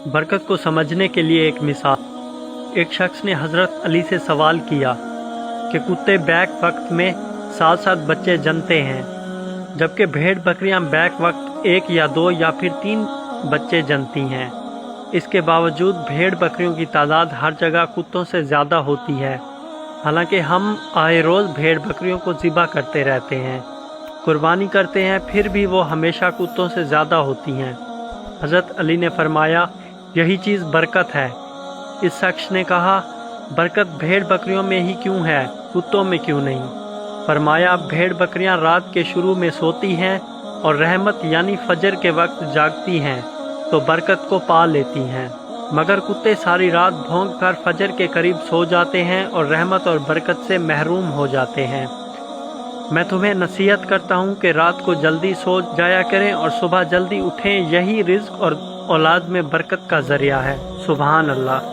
बरकत को समझने के लिए एक मिसाल। एक शख्स ने हज़रत अली से सवाल किया कि कुत्ते बैक वक्त में 7-7 बच्चे जनते हैं, जबकि भेड़ बकरियां बैक वक्त 1 या 2 या फिर 3 बच्चे जनती हैं। इसके बावजूद भेड़ बकरियों की तादाद हर जगह कुत्तों से ज़्यादा होती है, हालांकि हम आए रोज़ भेड़ बकरियों को ज़िबा करते रहते हैं, कुर्बानी करते हैं, फिर भी वो हमेशा कुत्तों से ज़्यादा होती हैं। हज़रत अली ने फरमाया, यही चीज़ बरकत है। इस शख्स ने कहा, बरकत भेड़ बकरियों में ही क्यों है, कुत्तों में क्यों नहीं? फरमाया, भेड़ बकरियां रात के शुरू में सोती हैं और रहमत यानी फजर के वक्त जागती हैं तो बरकत को पा लेती हैं, मगर कुत्ते सारी रात भौंक कर फजर के करीब सो जाते हैं और रहमत और बरकत से महरूम हो जाते हैं। मैं तुम्हें नसीहत करता हूँ कि रात को जल्दी सो जाया करें और सुबह जल्दी उठें, यही रिज्क और औलाद में बरकत का ज़रिया है। सुभान अल्लाह।